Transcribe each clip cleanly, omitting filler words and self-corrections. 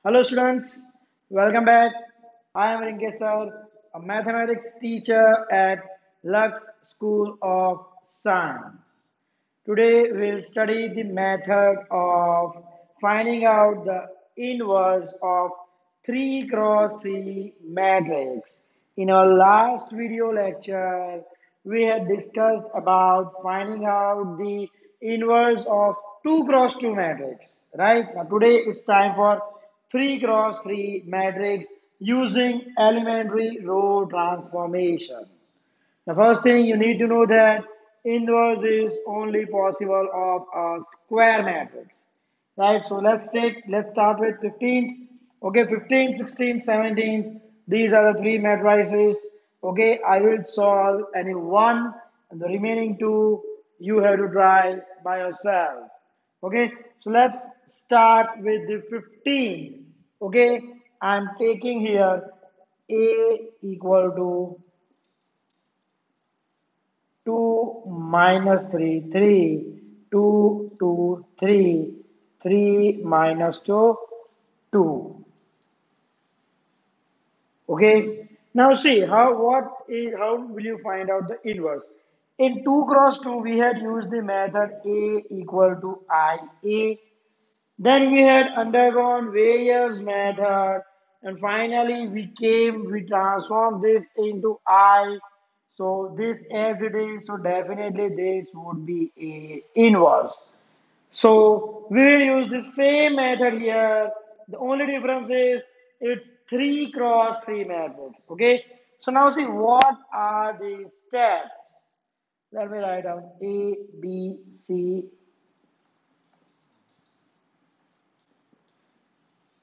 Hello students, welcome back. I am Rinkesh sir, a mathematics teacher at Lux School of Science. Today we'll study the method of finding out the inverse of 3 cross 3 matrix. In our last video lecture, we had discussed about finding out the inverse of 2 cross 2 matrix, right? Now today it's time for 3 cross 3 matrix using elementary row transformation. The first thing you need to know that inverse is only possible of a square matrix. Right? So let's start with 15. Okay, 15, 16, 17. These are the three matrices. Okay, I will solve any one and the remaining two you have to try by yourself. Okay, so let's start with the 15. Okay, I'm taking here a equal to 2 minus 3, 3, 2, 2, 3, 3 minus 2, 2. Okay. Now see how will you find out the inverse? In 2 cross 2 we had used the method A equal to IA. Then we had undergone various methods, and finally we transformed this into I. So this as it is, so definitely this would be a inverse. So we will use the same method here. The only difference is it's 3 cross 3 matrix. Okay. So now see what are the steps. Let me write down A, B, C.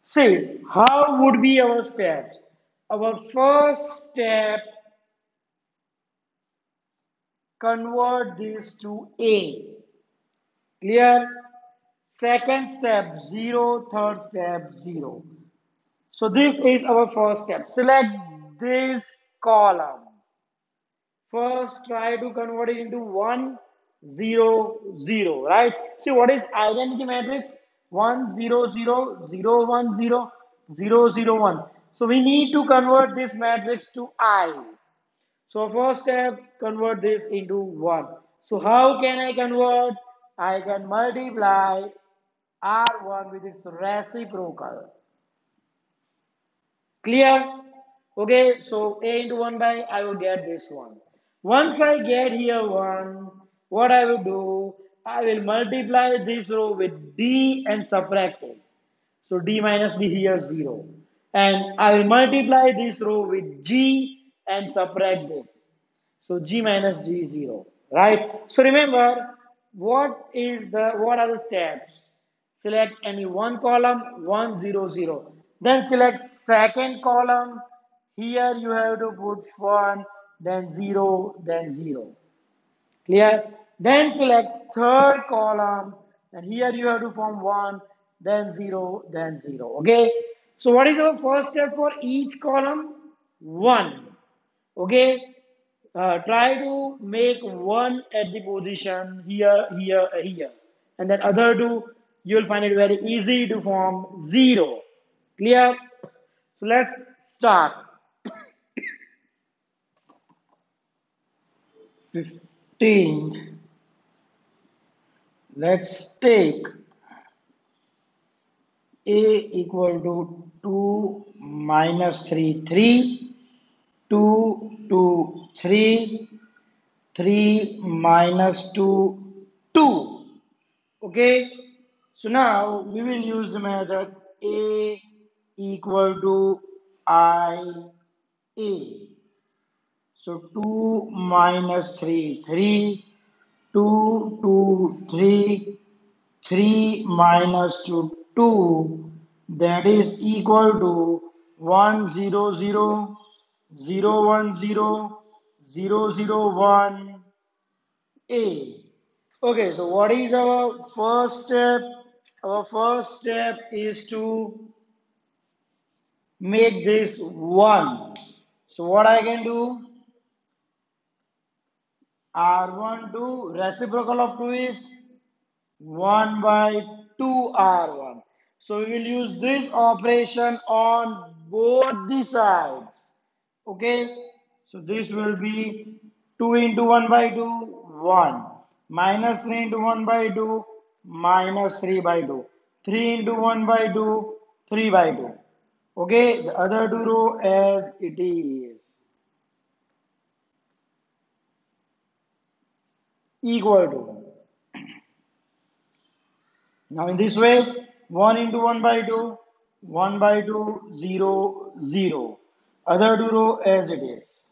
See, how would be our steps? Our first step, convert this to A. Clear? Second step, 0. Third step, 0. So this is our first step. Select this column. First, try to convert it into 1, 0, 0, right? See, what is identity matrix? 1, 0, 0, 0, 1, 0, 0, 0, 1. So we need to convert this matrix to I. So first step, convert this into 1. So how can I convert? I can multiply R1 with its reciprocal. Clear? Okay, so a into 1 by I will get this one. Once I get here 1, what I will do, I will multiply this row with d and subtract it. So d minus d here 0. And I will multiply this row with g and subtract this. So g minus g 0. Right? So remember, what are the steps? Select any one column, 1, 0, 0. Then select second column. Here you have to put 1, then 0, then 0. Clear? Then select third column, and here you have to form 1, then 0, then 0. Okay? So what is our first step for each column? 1. Okay? Try to make 1 at the position here, here, here. And then other two, you will find it very easy to form 0. Clear? So let's start. 15. Let's take A equal to 2 minus 3, 3, 2, 2, 3, 3 minus 2, 2. Okay, so now we will use the method A equal to IA. So 2 minus 3, 3, 2, 2, 3, 3 minus 2, 2, that is equal to 1, 0, 0, 0, 1, 0, 0, 0, 1, A. Okay, so what is our first step? Our first step is to make this 1. So what I can do? R1 2 reciprocal of 2 is 1 by 2 R1. So we will use this operation on both the sides. Okay. So this will be 2 into 1 by 2, 1. Minus 3 into 1 by 2, minus 3 by 2. 3 into 1 by 2, 3 by 2. Okay. The other two row as it is. Equal to. Now in this way, 1 into 1 by 2, 1 by 2, 0, 0. Other two row as it is.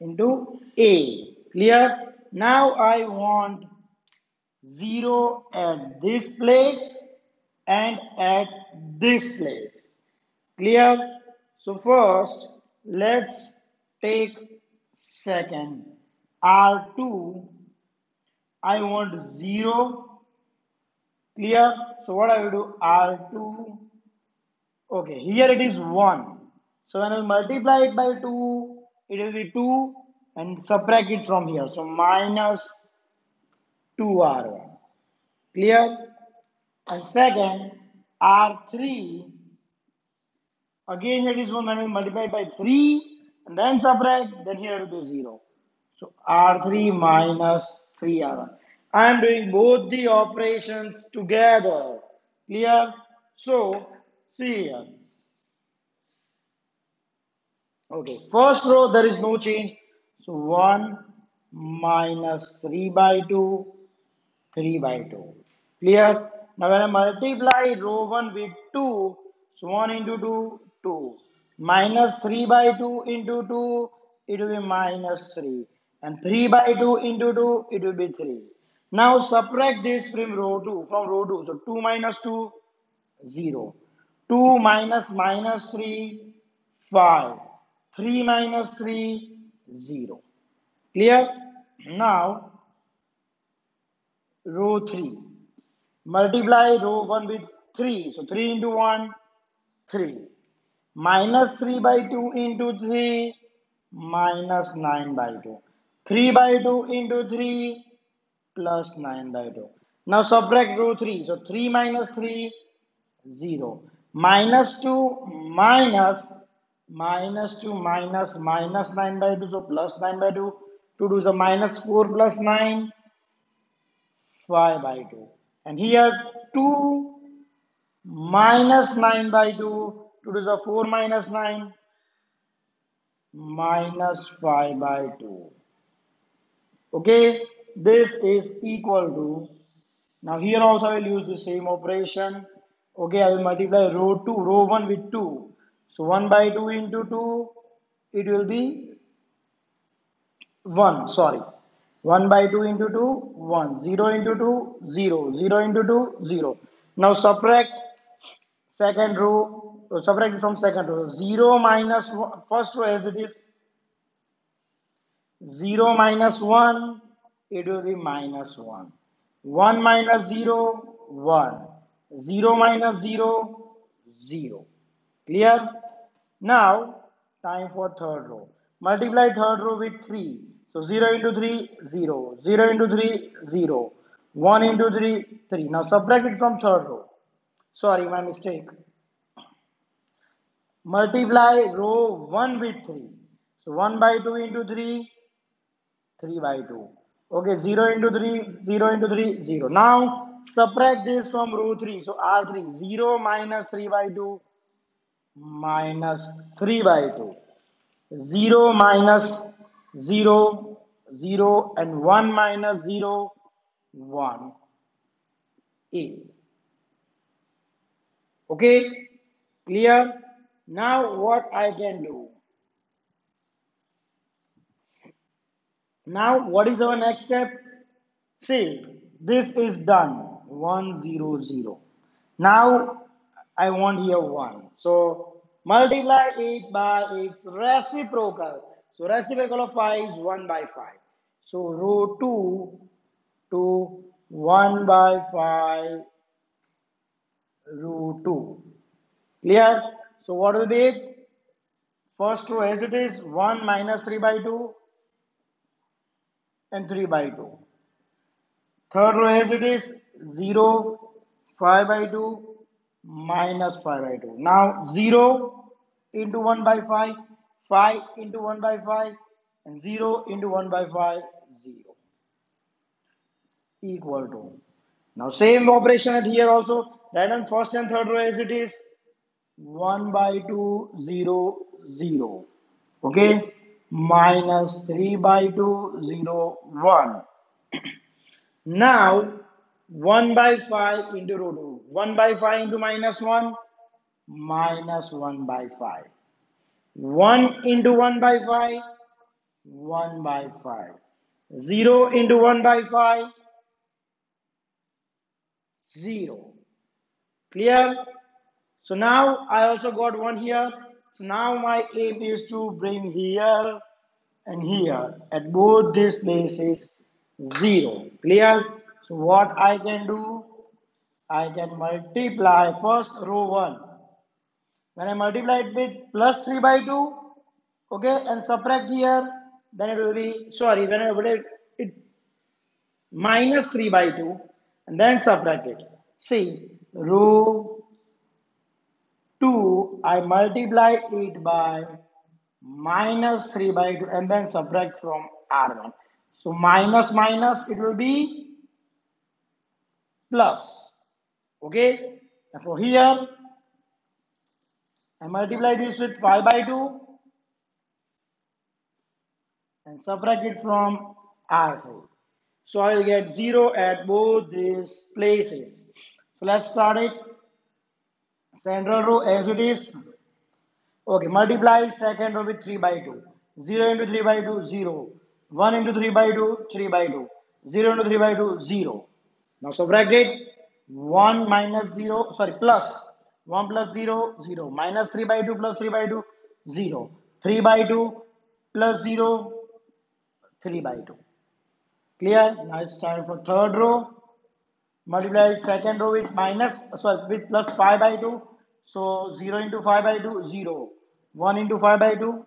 Into A. Clear? Now I want 0 at this place and at this place. Clear? So first, let's take second R2. I want 0. Clear? So what I will do? R2. Okay, here it is 1. So when I multiply it by 2, it will be 2 and subtract it from here. So minus 2R1. Clear? And second, R3. Again, it is 1 when we multiply by 3 and then subtract, then here it will be 0. So R3 minus 3R1. I am doing both the operations together. Clear? So, see here. Okay, first row there is no change. So 1 minus 3 by 2, 3 by 2. Clear? Now when I multiply row 1 with 2, so 1 into 2, 2. Minus 3 by 2 into 2, it will be minus 3. And 3 by 2 into 2, it will be 3. Now subtract this from row 2, So 2 minus 2, 0. 2 minus minus 3, 5. 3 minus 3, 0. Clear? Now row 3. Multiply row 1 with 3. So 3 into 1, 3. Minus 3 by 2 into 3, minus 9 by 2. 3 by 2 into 3, plus 9 by 2. Now subtract row 3. So 3 minus 3, 0. Minus 2 minus 2 minus 9 by 2. So plus 9 by 2. 2 to the minus 4 plus 9, 5 by 2. And here 2 minus 9 by 2. 2 to the 4 minus 9, minus 5 by 2. Okay, this is equal to, now here also I will use the same operation. Okay, I will multiply row 1 with 2. So 1 by 2 into 2, it will be 1, sorry. 1 by 2 into 2, 1. 0 into 2, 0. 0 into 2, 0. Now subtract second row, subtract it from second row. 0 minus one, first row as it is. 0 minus 1, it will be minus 1. 1 minus 0, 1. 0 minus 0, 0. Clear? Now, time for third row. Multiply third row with 3. So 0 into 3, 0. 0 into 3, 0. 1 into 3, 3. Now subtract it from third row. Sorry, my mistake. Multiply row 1 with 3. So 1 by 2 into 3, 3 by 2. Okay, 0 into 3, 0 into 3, 0. Now, subtract this from row 3. So, R3, 0 minus 3 by 2, minus 3 by 2. 0 minus 0, 0, and 1 minus 0, 1. A. Okay, clear? Now, what I can do? Now, what is our next step? See, this is done. 1, 0, 0. Now, I want here 1. So, multiply it by its reciprocal. So, reciprocal of 5 is 1 by 5. So, row 2 to 1 by 5, row 2. Clear? So, what will be it? First row as it is 1 minus 3 by 2 and 3 by 2. Third row as it is 0, 5 by 2, minus 5 by 2. Now 0 into 1 by 5, 5 into 1 by 5, and 0 into 1 by 5, 0 equal to. Now same operation at here also. Write on first and third row as it is 1 by 2, 0, 0. Okay, minus 3 by 2, 0, 1. Now 1 by 5 into root 2. 1 by 5 into minus 1, minus 1 by 5. 1 into 1 by 5, 1 by 5. 0 into 1 by 5, 0. Clear? So now I also got 1 here. So now my aim is to bring here and here at both these places 0. Clear? So what I can do? I can multiply first row 1. When I multiply it with plus 3 by 2, okay, and subtract here, then it will be, sorry, when I put it minus 3 by 2, and then subtract it. See, row 2, I multiply it by minus 3 by 2, and then subtract from R1. So minus minus, it will be plus. Okay, for here, I multiply this with 5 by 2 and subtract it from R3. So I will get 0 at both these places. So let's start it. Central row as it is. Okay, multiply second row with 3 by 2. 0 into 3 by 2, 0. 1 into 3 by 2, 3 by 2. 0 into 3 by 2, 0. Now subtract it. 1 minus 0, sorry, plus 1 plus 0, 0. Minus 3 by 2 plus 3 by 2, 0. 3 by 2 plus 0, 3 by 2. Clear? Now it's time for third row. Multiply second row with minus, sorry, with plus 5 by 2. So 0 into 5 by 2, 0. 1 into 5 by 2,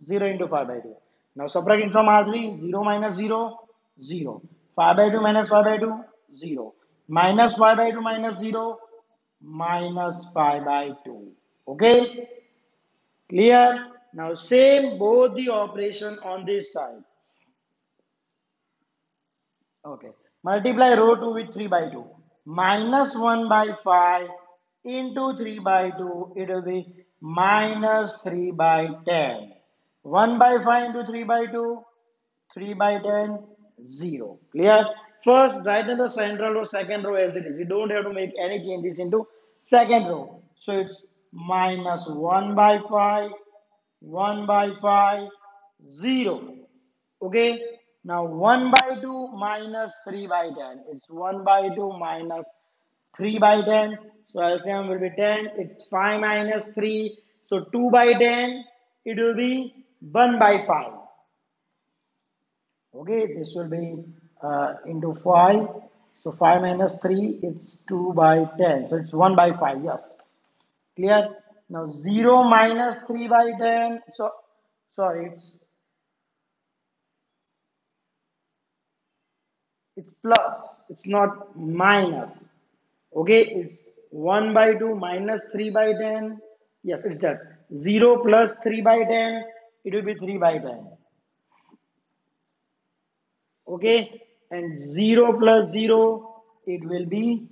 0 into 5 by 2. Now subtract it from R3, 0 minus 0, 0. 5 by 2 minus 5 by 2, 0. Minus 5 by 2 minus 0, minus 5 by 2. Okay? Clear? Now same both the operation on this side. Okay. Multiply row 2 with 3 by 2. Minus 1 by 5 into 3 by 2. It will be minus 3 by 10. 1 by 5 into 3 by 2. 3 by 10. 0. Clear? First, write in the central row, second row as it is. You don't have to make any changes into second row. So it's minus 1 by 5. 1 by 5. 0. Okay, now 1 by 2 minus 3 by 10. It's 1 by 2 minus 3 by 10. So LCM will be 10. It's 5 minus 3. So 2 by 10, it will be 1 by 5. Okay, this will be into 5. So 5 minus 3, it's 2 by 10. So it's 1 by 5, yes. Clear? Now 0 minus 3 by 10. So, sorry, it's plus, it's not minus. Okay, it's 1 by 2 minus 3 by 10. Yes, it's that. 0 plus 3 by 10, it will be 3 by 10. Okay, and 0 plus 0, it will be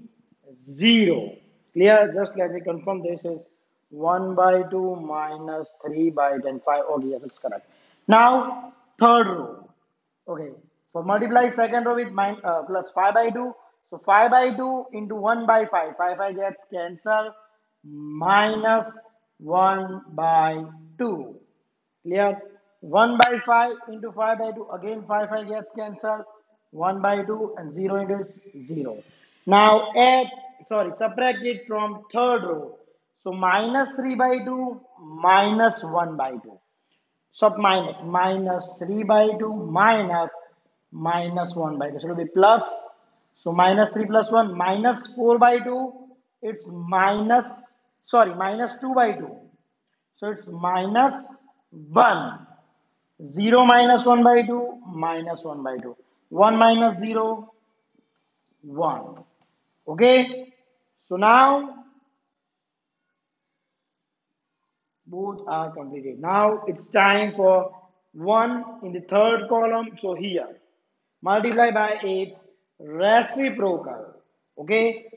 0. Clear? Just let me confirm this is 1 by 2 minus 3 by 10. 5. Okay, yes, it's correct. Now, third row. Okay, for multiply second row with plus 5 by 2. So 5 by 2 into 1 by 5. 5 gets cancelled. Minus 1 by 2. Clear? 1 by 5 into 5 by 2. Again 5 gets cancelled. 1 by 2 and 0 into 0. Now add, sorry, subtract it from third row. So minus 3 by 2 minus 1 by 2. Sub minus 3 by 2 minus 1 by 2. So it will be plus. So minus 3 plus 1 minus 4 by 2. It's minus, sorry, minus 2 by 2. So it's minus 1. 0 minus 1 by 2 minus 1 by 2. 1 minus 0, 1. Okay, so now both are completed. Now it's time for 1 in the third column. So here, multiply by its reciprocal. Okay,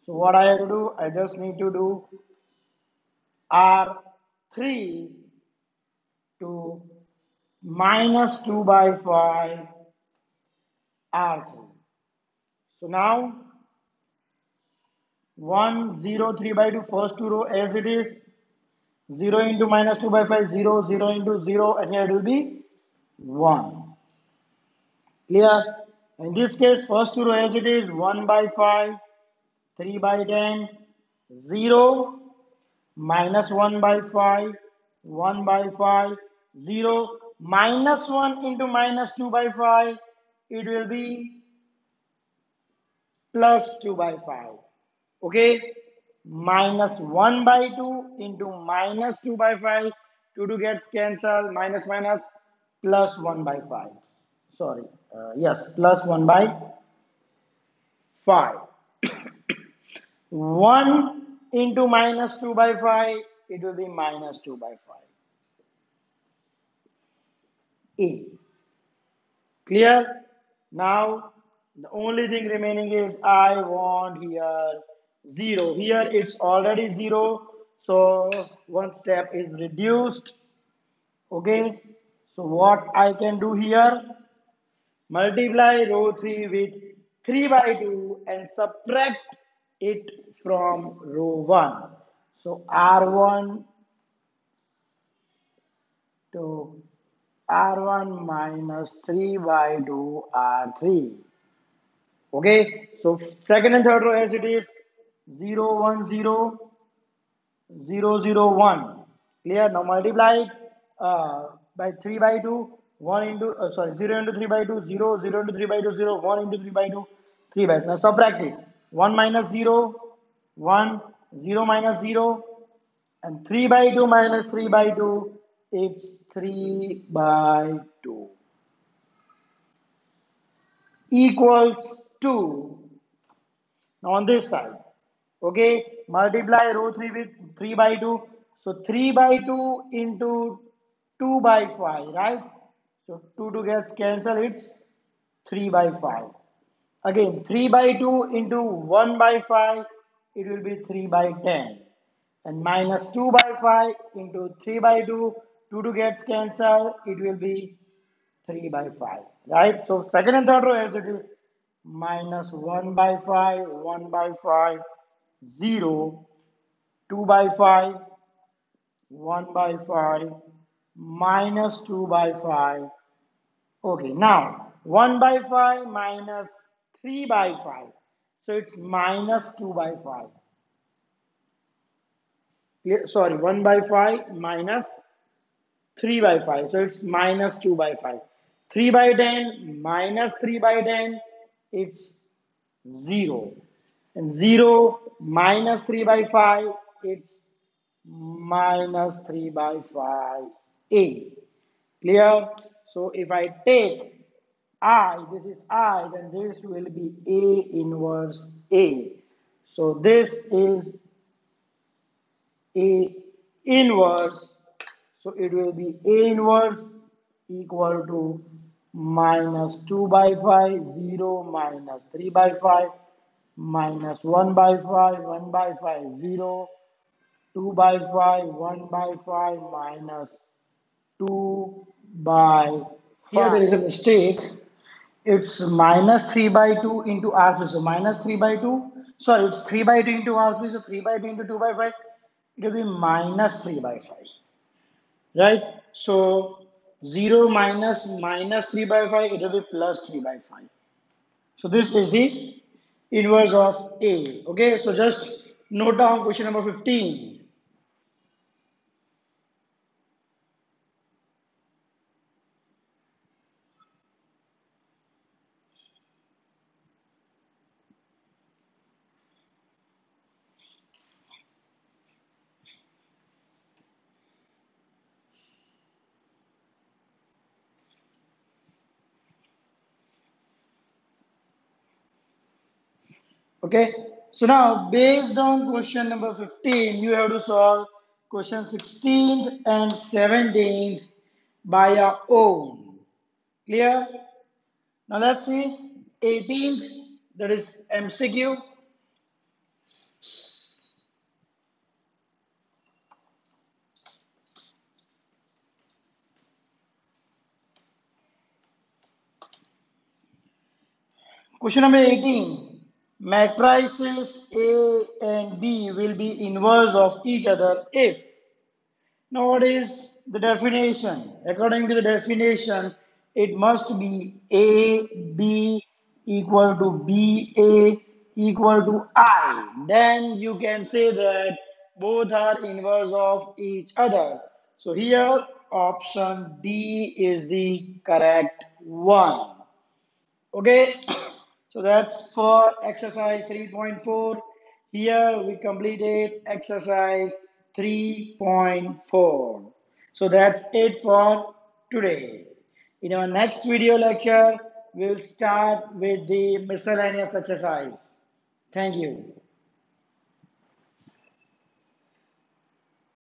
so what I have to do, I just need to do R3 to minus 2 by 5 R3. So now 1, 0, 3 by 2, first two row as it is. 0 into minus 2 by 5, 0, 0 into 0, and here it will be 1. Clear? In this case, first two row as it is, 1 by 5, 3 by 10, 0, minus 1 by 5, 1 by 5, 0, minus 1 into minus 2 by 5, it will be plus 2 by 5. Okay, minus 1 by 2 into minus 2 by 5, 2 gets cancelled, minus minus plus 1 by 5. Sorry, yes, plus 1 by 5. 1 into minus 2 by 5, it will be minus 2 by 5. A. Clear? Now, the only thing remaining is I want here 0. Here it's already 0. So, one step is reduced. Okay. So, what I can do here? Multiply row 3 with 3 by 2 and subtract it from row 1. So, R1 to R1 minus 3 by 2 R3. Okay, so second and third row as it is 0, 1, 0, 0, 0, 1. Clear? Now multiply it by 3 by 2, 1 into, sorry, 0 into 3 by 2, 0, 0 into 3 by 2, 0, 1 into 3 by 2, 3 by 2. Now subtract it. 1 minus 0, 1, 0 minus 0, and 3 by 2 minus 3 by 2, it's 3 by 2 equals 2. Now on this side, okay, multiply row 3 with 3 by 2. So 3 by 2 into 2 by 5, right? So 2 gets cancelled, it's 3 by 5. Again, 3 by 2 into 1 by 5, it will be 3 by 10. And minus 2 by 5 into 3 by 2, 2 gets cancelled, it will be 3 by 5, right? So second and third row as it is minus 1 by 5, 1 by 5, 0, 2 by 5, 1 by 5, minus 2 by 5. Okay, now 1 by 5 minus 3 by 5. So it's minus 2 by 5. Sorry, 1 by 5 minus 3 by 5. So it's minus 2 by 5. 3 by 10 minus 3 by 10, it's 0. And 0 minus 3 by 5, it's minus 3 by 5 a. Clear? So if I take I, this is I, then this will be A inverse A. So this is A inverse. So it will be A inverse equal to minus 2 by 5, 0 minus 3 by 5, minus 1 by 5, 1 by 5, 0, 2 by 5, 1 by 5, minus 2 by 5. Here there is a mistake. It's minus 3 by 2 into R3. So minus 3 by 2. Sorry, it's 3 by 2 into R3. So 3 by 2 into 2 by 5. It will be minus 3 by 5. Right? So 0 minus minus 3 by 5. It will be plus 3 by 5. So this is the inverse of A. Okay. So just note down question number 15. Okay. So now, based on question number 15, you have to solve question 16th and 17th by your own. Clear? Now let's see 18th, that is MCQ. Question number 18. Matrices A and B will be inverse of each other if. Now, what is the definition? According to the definition, it must be AB equal to BA equal to I. Then you can say that both are inverse of each other. So here, option D is the correct one. Okay, so that's for exercise 3.4. Here we completed exercise 3.4. So that's it for today. In our next video lecture, we'll start with the miscellaneous exercise. Thank you.